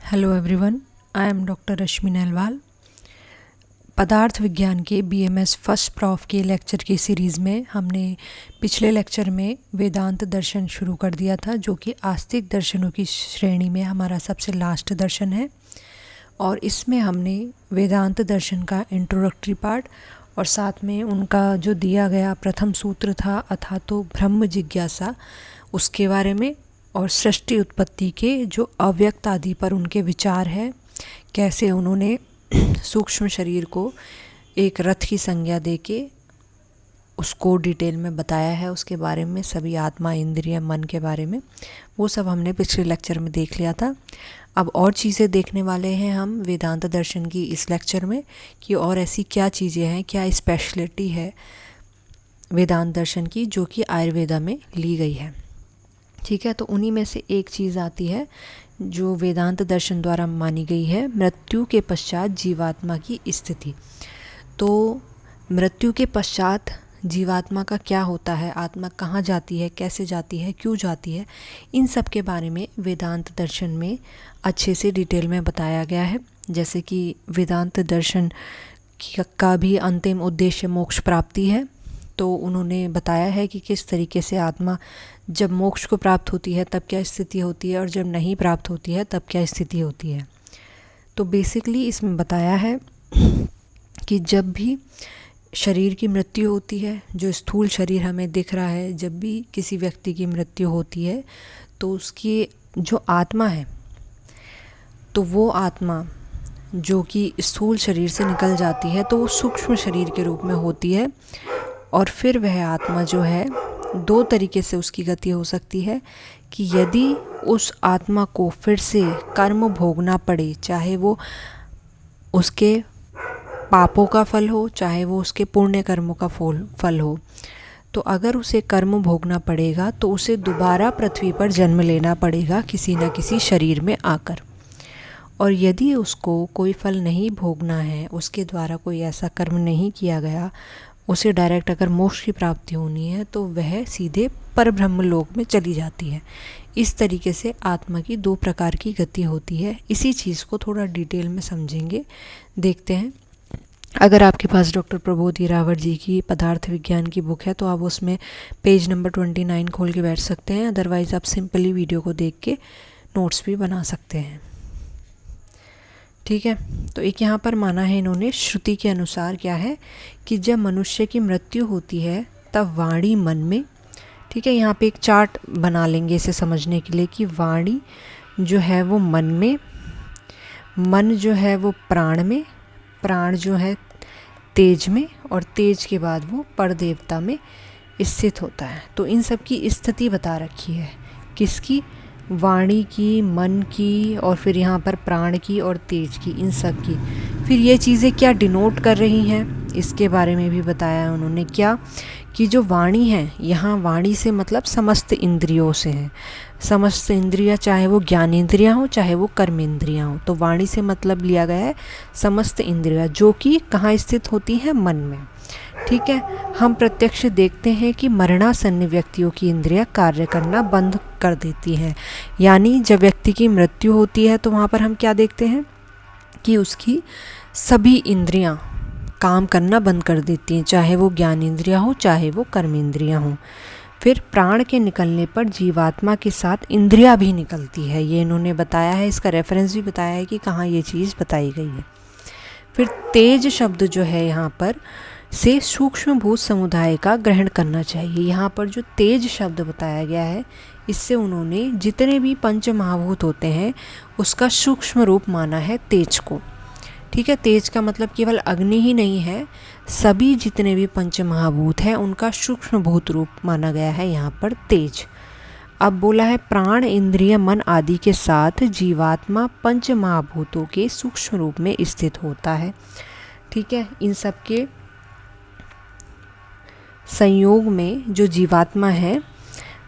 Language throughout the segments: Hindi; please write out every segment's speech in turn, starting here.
Hello everyone, I am doctor Rashmi Nahalwal. पदार्थ विज्ञान के बीएमएस फर्स्ट प्रॉफ के लेक्चर की सीरीज़ में हमने पिछले लेक्चर में वेदांत दर्शन शुरू कर दिया था, जो कि आस्तिक दर्शनों की श्रेणी में हमारा सबसे लास्ट दर्शन है। और इसमें हमने वेदांत दर्शन का इंट्रोडक्टरी पार्ट और साथ में उनका जो दिया गया प्रथम सूत्र था अथा तो ब्रह्म जिज्ञासा, उसके बारे में, और सृष्टि उत्पत्ति के जो अव्यक्त आदि पर उनके विचार है, कैसे उन्होंने सूक्ष्म शरीर को एक रथ की संज्ञा देके उसको डिटेल में बताया है, उसके बारे में सभी आत्मा, इंद्रिय, मन के बारे में, वो सब हमने पिछले लेक्चर में देख लिया था। अब और चीज़ें देखने वाले हैं हम वेदांत दर्शन की इस लेक्चर में कि और ऐसी क्या चीज़ें हैं, क्या स्पेशलिटी है वेदांत दर्शन की जो कि आयुर्वेदा में ली गई है। ठीक है, तो उन्हीं में से एक चीज़ आती है जो वेदांत दर्शन द्वारा मानी गई है, मृत्यु के पश्चात जीवात्मा की स्थिति। तो मृत्यु के पश्चात जीवात्मा का क्या होता है, आत्मा कहाँ जाती है, कैसे जाती है, क्यों जाती है, इन सब के बारे में वेदांत दर्शन में अच्छे से डिटेल में बताया गया है। जैसे कि वेदांत दर्शन का भी अंतिम उद्देश्य मोक्ष प्राप्ति है, तो उन्होंने बताया है कि किस तरीके से आत्मा जब मोक्ष को प्राप्त होती है तब क्या स्थिति होती है और जब नहीं प्राप्त होती है तब क्या स्थिति होती है। तो बेसिकली इसमें बताया है कि जब भी शरीर की मृत्यु होती है, जो स्थूल शरीर हमें दिख रहा है, जब भी किसी व्यक्ति की मृत्यु होती है तो उसकी जो आत्मा है, तो वो आत्मा जो कि स्थूल शरीर से निकल जाती है तो वो सूक्ष्म शरीर के रूप में होती है। और फिर वह आत्मा जो है, दो तरीके से उसकी गति हो सकती है कि यदि उस आत्मा को फिर से कर्म भोगना पड़े, चाहे वो उसके पापों का फल हो, चाहे वो उसके पुण्य कर्मों का फल हो, तो अगर उसे कर्म भोगना पड़ेगा तो उसे दोबारा पृथ्वी पर जन्म लेना पड़ेगा किसी न किसी शरीर में आकर। और यदि उसको कोई फल नहीं भोगना है, उसके द्वारा कोई ऐसा कर्म नहीं किया गया, उसे डायरेक्ट अगर मोक्ष की प्राप्ति होनी है तो वह सीधे परब्रह्म लोक में चली जाती है। इस तरीके से आत्मा की दो प्रकार की गति होती है। इसी चीज़ को थोड़ा डिटेल में समझेंगे, देखते हैं। अगर आपके पास डॉक्टर प्रबोध ईरावत जी की पदार्थ विज्ञान की बुक है तो आप उसमें पेज नंबर 29 खोल के बैठ सकते हैं, अदरवाइज़ आप सिंपली वीडियो को देख के नोट्स भी बना सकते हैं। ठीक है, तो एक यहाँ पर माना है इन्होंने, श्रुति के अनुसार क्या है कि जब मनुष्य की मृत्यु होती है तब वाणी मन में, ठीक है, यहाँ पे एक चार्ट बना लेंगे इसे समझने के लिए कि वाणी जो है वो मन में, मन जो है वो प्राण में, प्राण जो है तेज में, और तेज के बाद वो परदेवता में स्थित होता है। तो इन सब की स्थिति बता रखी है, किसकी, वाणी की, मन की, और फिर यहाँ पर प्राण की और तेज की, इन सब की। फिर ये चीज़ें क्या डिनोट कर रही हैं, इसके बारे में भी बताया उन्होंने। क्या कि जो वाणी है, यहाँ वाणी से मतलब समस्त इंद्रियों से है। समस्त इंद्रियाँ, चाहे वो ज्ञान इंद्रियाँ हो चाहे वो कर्म इंद्रियाँ हो, तो वाणी से मतलब लिया गया है समस्त इंद्रियाँ, जो कि कहाँ स्थित होती हैं, मन में। ठीक है, हम प्रत्यक्ष देखते हैं कि मरणासन्न व्यक्तियों की इंद्रियां कार्य करना बंद कर देती हैं। यानी जब व्यक्ति की मृत्यु होती है तो वहाँ पर हम क्या देखते हैं कि उसकी सभी इंद्रियां काम करना बंद कर देती हैं, चाहे वो ज्ञान इंद्रियां हो चाहे वो कर्म इंद्रियां हो। फिर प्राण के निकलने पर जीवात्मा के साथ इंद्रियां भी निकलती है, ये इन्होंने बताया है, इसका रेफरेंस भी बताया है कि कहाँ ये चीज़ बताई गई है। फिर तेज शब्द जो है यहाँ पर से सूक्ष्म भूत समुदाय का ग्रहण करना चाहिए। यहाँ पर जो तेज शब्द बताया गया है, इससे उन्होंने जितने भी पंच महाभूत होते हैं उसका सूक्ष्म रूप माना है तेज को। ठीक है, तेज का मतलब केवल अग्नि ही नहीं है, सभी जितने भी पंच महाभूत हैं उनका सूक्ष्म भूत रूप माना गया है यहाँ पर तेज। अब बोला है प्राण, इंद्रिय, मन आदि के साथ जीवात्मा पंच महाभूतों के सूक्ष्म रूप में स्थित होता है। ठीक है, इन सब के संयोग में जो जीवात्मा है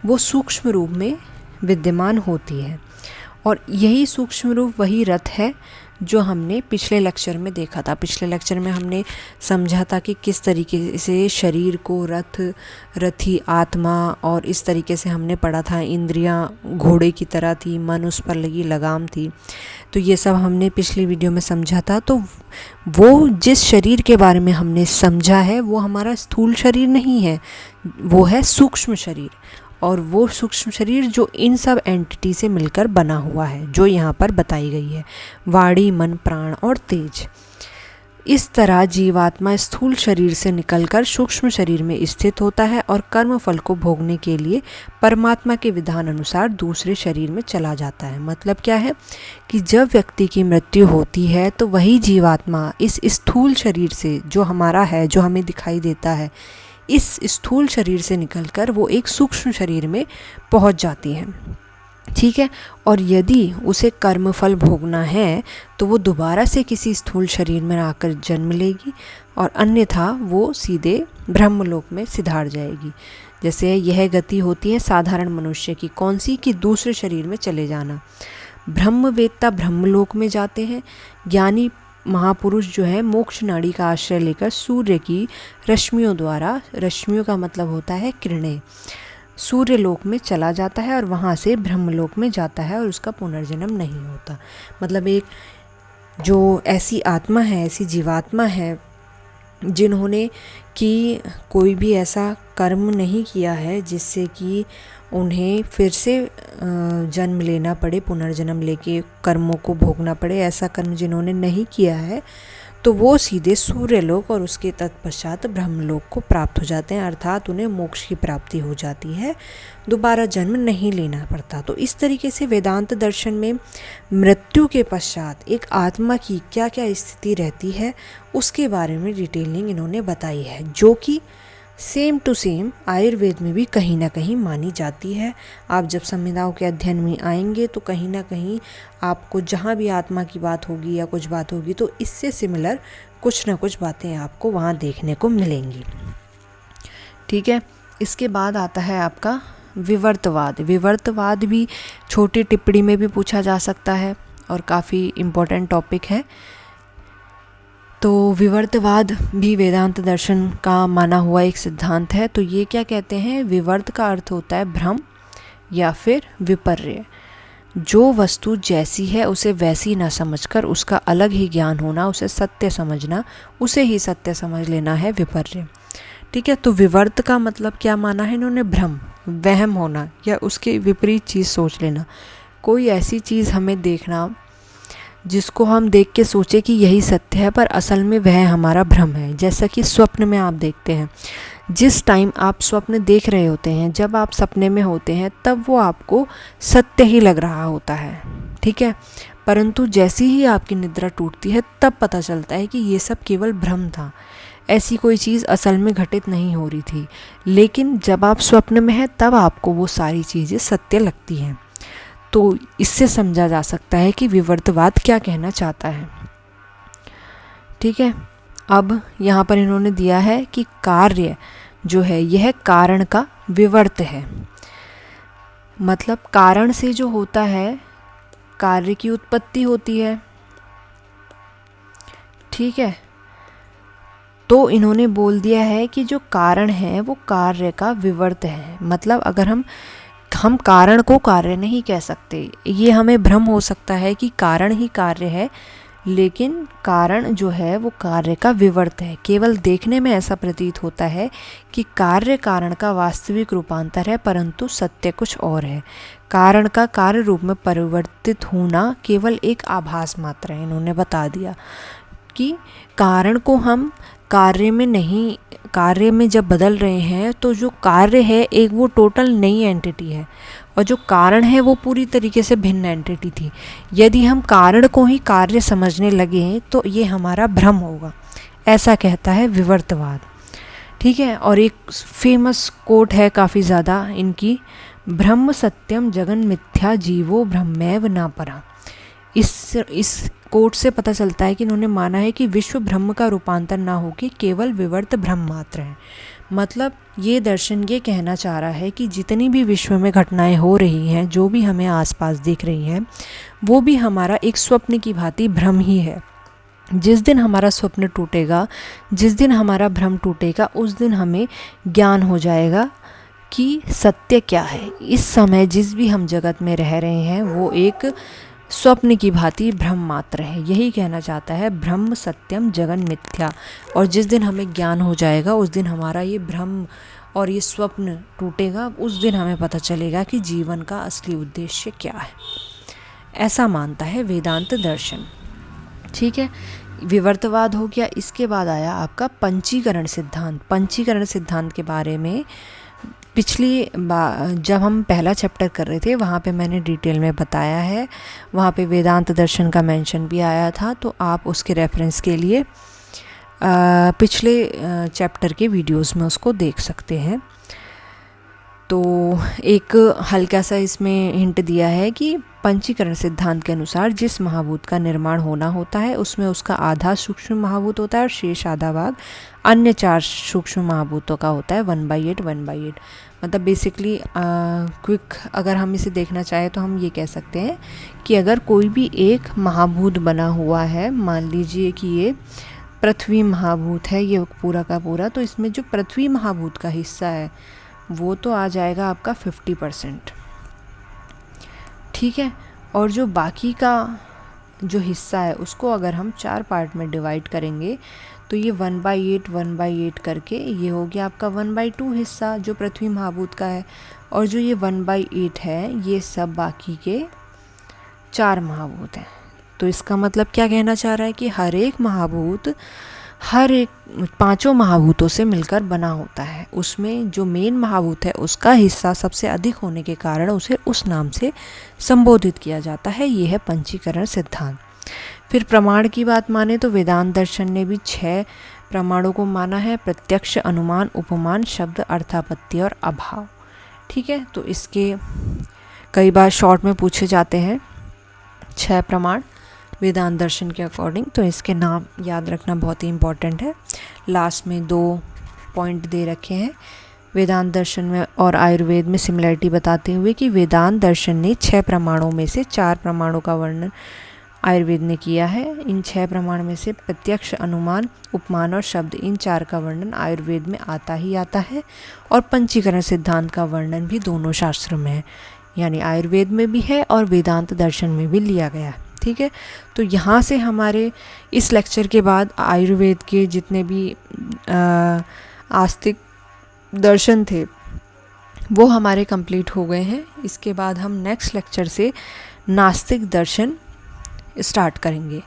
वो सूक्ष्म रूप में विद्यमान होती है, और यही सूक्ष्म रूप वही रथ है जो हमने पिछले लेक्चर में देखा था। पिछले लेक्चर में हमने समझा था कि किस तरीके से शरीर को रथ, रथी आत्मा, और इस तरीके से हमने पढ़ा था इंद्रियां घोड़े की तरह थी, मन उस पर लगी लगाम थी। तो ये सब हमने पिछली वीडियो में समझा था। तो वो जिस शरीर के बारे में हमने समझा है वो हमारा स्थूल शरीर नहीं है, वो है सूक्ष्म शरीर। और वो सूक्ष्म शरीर जो इन सब एंटिटी से मिलकर बना हुआ है, जो यहाँ पर बताई गई है, वाणी, मन, प्राण और तेज। इस तरह जीवात्मा स्थूल शरीर से निकलकर सूक्ष्म शरीर में स्थित होता है और कर्म फल को भोगने के लिए परमात्मा के विधान अनुसार दूसरे शरीर में चला जाता है। मतलब क्या है कि जब व्यक्ति की मृत्यु होती है तो वही जीवात्मा इस स्थूल शरीर से, जो हमारा है, जो हमें दिखाई देता है, इस स्थूल शरीर से निकलकर वो एक सूक्ष्म शरीर में पहुंच जाती है। ठीक है। और यदि उसे कर्मफल भोगना है तो वो दोबारा से किसी स्थूल शरीर में आकर जन्म लेगी, और अन्यथा वो सीधे ब्रह्मलोक में सिधार जाएगी। जैसे यह गति होती है साधारण मनुष्य की, कौन सी, कि दूसरे शरीर में चले जाना। ब्रह्मवेत्ता ब्रह्मलोक में जाते हैं। ज्ञानी महापुरुष जो है मोक्ष नाड़ी का आश्रय लेकर सूर्य की रश्मियों द्वारा, रश्मियों का मतलब होता है किरणें, सूर्य लोक में चला जाता है और वहाँ से ब्रह्मलोक में जाता है और उसका पुनर्जन्म नहीं होता। मतलब एक जो ऐसी आत्मा है, ऐसी जीवात्मा है जिन्होंने कि कोई भी ऐसा कर्म नहीं किया है जिससे कि उन्हें फिर से जन्म लेना पड़े, पुनर्जन्म लेके कर्मों को भोगना पड़े, ऐसा कर्म जिन्होंने नहीं किया है, तो वो सीधे सूर्यलोक और उसके तत्पश्चात ब्रह्मलोक को प्राप्त हो जाते हैं। अर्थात उन्हें मोक्ष की प्राप्ति हो जाती है, दोबारा जन्म नहीं लेना पड़ता। तो इस तरीके से वेदांत दर्शन में मृत्यु के पश्चात एक आत्मा की क्या क्या स्थिति रहती है उसके बारे में डिटेलिंग इन्होंने बताई है, जो कि सेम टू सेम आयुर्वेद में भी कहीं ना कहीं मानी जाती है। आप जब संहिताओं के अध्ययन में आएंगे तो कहीं ना कहीं आपको जहाँ भी आत्मा की बात होगी या कुछ बात होगी तो इससे सिमिलर कुछ ना कुछ बातें आपको वहाँ देखने को मिलेंगी। ठीक है। इसके बाद आता है आपका विवर्तवाद। विवर्तवाद भी छोटी टिप्पणी में भी पूछा जा सकता है और काफ़ी इम्पोर्टेंट टॉपिक है। तो विवर्तवाद भी वेदांत दर्शन का माना हुआ एक सिद्धांत है। तो ये क्या कहते हैं, विवर्त का अर्थ होता है भ्रम या फिर विपर्य। जो वस्तु जैसी है उसे वैसी ना समझकर उसका अलग ही ज्ञान होना, उसे सत्य समझना, उसे ही सत्य समझ लेना है विपर्य। ठीक है। तो विवर्त का मतलब क्या माना है इन्होंने, भ्रम, वहम होना या उसके विपरीत चीज़ सोच लेना। कोई ऐसी चीज़ हमें देखना जिसको हम देख के सोचे कि यही सत्य है, पर असल में वह हमारा भ्रम है। जैसा कि स्वप्न में आप देखते हैं, जिस टाइम आप स्वप्न देख रहे होते हैं, जब आप सपने में होते हैं तब वो आपको सत्य ही लग रहा होता है। ठीक है। परंतु जैसी ही आपकी निद्रा टूटती है तब पता चलता है कि ये सब केवल भ्रम था, ऐसी कोई चीज़ असल में घटित नहीं हो रही थी। लेकिन जब आप स्वप्न में हैं तब आपको वो सारी चीज़ें सत्य लगती हैं। तो इससे समझा जा सकता है कि विवर्तवाद क्या कहना चाहता है। ठीक है। अब यहाँ पर इन्होंने दिया है कि कार्य जो है यह कारण का विवर्त है। मतलब कारण से जो होता है कार्य की उत्पत्ति होती है। ठीक है। तो इन्होंने बोल दिया है कि जो कारण है वो कार्य का विवर्त है। मतलब अगर हम कारण को कार्य नहीं कह सकते, ये हमें भ्रम हो सकता है कि कारण ही कार्य है, लेकिन कारण जो है वो कार्य का विवर्त है। केवल देखने में ऐसा प्रतीत होता है कि कार्य कारण का वास्तविक रूपांतर है, परंतु सत्य कुछ और है। कारण का कार्य रूप में परिवर्तित होना केवल एक आभास मात्र है। इन्होंने बता दिया कि कारण को हम कार्य में नहीं, कार्य में जब बदल रहे हैं तो जो कार्य है एक वो टोटल नई एंटिटी है और जो कारण है वो पूरी तरीके से भिन्न एंटिटी थी। यदि हम कारण को ही कार्य समझने लगे तो ये हमारा भ्रम होगा, ऐसा कहता है विवर्तवाद। ठीक है। और एक फेमस कोट है काफ़ी ज़्यादा इनकी, ब्रह्म सत्यम जगन मिथ्या जीवो ब्रह्मैव न परा। इस कोट से पता चलता है कि इन्होंने माना है कि विश्व ब्रह्म का रूपांतर ना होकर केवल विवर्त ब्रह्म मात्र है। मतलब ये दर्शन ये कहना चाह रहा है कि जितनी भी विश्व में घटनाएं हो रही हैं, जो भी हमें आसपास दिख रही हैं, वो भी हमारा एक स्वप्न की भांति भ्रम ही है। जिस दिन हमारा स्वप्न टूटेगा, जिस दिन हमारा भ्रम टूटेगा, उस दिन हमें ज्ञान हो जाएगा कि सत्य क्या है। इस समय जिस भी हम जगत में रह रहे हैं वो एक स्वप्न की भांति भ्रम मात्र है। यही कहना चाहता है ब्रह्म सत्यम जगन मिथ्या। और जिस दिन हमें ज्ञान हो जाएगा, उस दिन हमारा ये भ्रम और ये स्वप्न टूटेगा। उस दिन हमें पता चलेगा कि जीवन का असली उद्देश्य क्या है। ऐसा मानता है वेदांत दर्शन। ठीक है, विवर्तवाद हो गया। इसके बाद आया आपका पंचीकरण सिद्धांत। पंचीकरण सिद्धांत के बारे में जब हम पहला चैप्टर कर रहे थे वहाँ पे मैंने डिटेल में बताया है। वहाँ पे वेदांत दर्शन का मेंशन भी आया था, तो आप उसके रेफरेंस के लिए पिछले चैप्टर के वीडियोस में उसको देख सकते हैं। तो एक हल्का सा इसमें हिंट दिया है कि पंचीकरण सिद्धांत के अनुसार जिस महाभूत का निर्माण होना होता है उसमें उसका आधा सूक्ष्म महाभूत होता है और शेष आधा भाग अन्य 4 सूक्ष्म महाभूतों का होता है। 1/8 1/8 मतलब बेसिकली क्विक अगर हम इसे देखना चाहें तो हम ये कह सकते हैं कि अगर कोई भी एक महाभूत बना हुआ है, मान लीजिए कि ये पृथ्वी महाभूत है ये पूरा का पूरा, तो इसमें जो पृथ्वी महाभूत का हिस्सा है वो तो आ जाएगा आपका 50%। ठीक है, और जो बाकी का जो हिस्सा है उसको अगर हम 4 पार्ट में डिवाइड करेंगे तो ये 1/8 1/8 करके ये हो गया आपका 1/2 हिस्सा जो पृथ्वी महाभूत का है। और जो ये 1/8 है ये सब बाकी के 4 महाभूत हैं। तो इसका मतलब क्या कहना चाह रहा है कि हर एक महाभूत हर एक 5 महाभूतों से मिलकर बना होता है। उसमें जो मेन महाभूत है उसका हिस्सा सबसे अधिक होने के कारण उसे उस नाम से संबोधित किया जाता है। ये है पंचीकरण सिद्धांत। फिर प्रमाण की बात माने तो वेदांत दर्शन ने भी 6 प्रमाणों को माना है। प्रत्यक्ष, अनुमान, उपमान, शब्द, अर्थापत्ति और अभाव। ठीक है, तो इसके कई बार शॉर्ट में पूछे जाते हैं 6 प्रमाण वेदांत दर्शन के अकॉर्डिंग, तो इसके नाम याद रखना बहुत ही इम्पॉर्टेंट है। लास्ट में 2 पॉइंट दे रखे हैं वेदांत दर्शन में और आयुर्वेद में सिमिलरिटी बताते हुए कि वेदांत दर्शन ने 6 प्रमाणों में से 4 प्रमाणों का वर्णन आयुर्वेद ने किया है। इन 6 प्रमाण में से प्रत्यक्ष, अनुमान, उपमान और शब्द, इन 4 का वर्णन आयुर्वेद में आता ही आता है। और पंचीकरण सिद्धांत का वर्णन भी दोनों शास्त्रों में है, यानी आयुर्वेद में भी है और वेदांत दर्शन में भी लिया गया है। ठीक है, तो यहाँ से हमारे इस लेक्चर के बाद आयुर्वेद के जितने भी आस्तिक दर्शन थे वो हमारे कंप्लीट हो गए हैं। इसके बाद हम नेक्स्ट लेक्चर से नास्तिक दर्शन स्टार्ट करेंगे।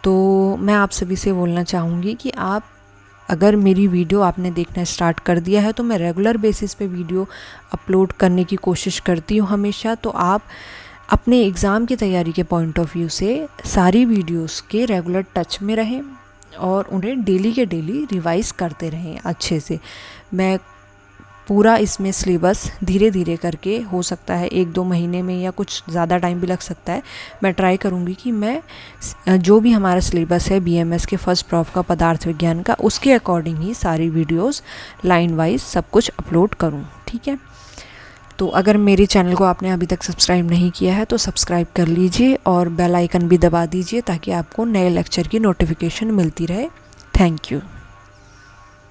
तो मैं आप सभी से बोलना चाहूँगी कि आप अगर मेरी वीडियो आपने देखना स्टार्ट कर दिया है तो मैं रेगुलर बेसिस पे वीडियो अपलोड करने की कोशिश करती हूँ हमेशा। तो आप अपने एग्ज़ाम की तैयारी के पॉइंट ऑफ व्यू से सारी वीडियोस के रेगुलर टच में रहें और उन्हें डेली के डेली रिवाइज़ करते रहें अच्छे से। मैं पूरा इसमें सिलेबस धीरे धीरे करके, हो सकता है 1-2 महीने में या कुछ ज़्यादा टाइम भी लग सकता है, मैं ट्राई करूँगी कि मैं जो भी हमारा सिलेबस है BMS के फर्स्ट प्रॉफ का पदार्थ विज्ञान का, उसके अकॉर्डिंग ही सारी वीडियोस लाइन वाइज सब कुछ अपलोड करूँ। ठीक है, तो अगर मेरे चैनल को आपने अभी तक सब्सक्राइब नहीं किया है तो सब्सक्राइब कर लीजिए और बेल आइकन भी दबा दीजिए ताकि आपको नए लेक्चर की नोटिफिकेशन मिलती रहे। Thank you.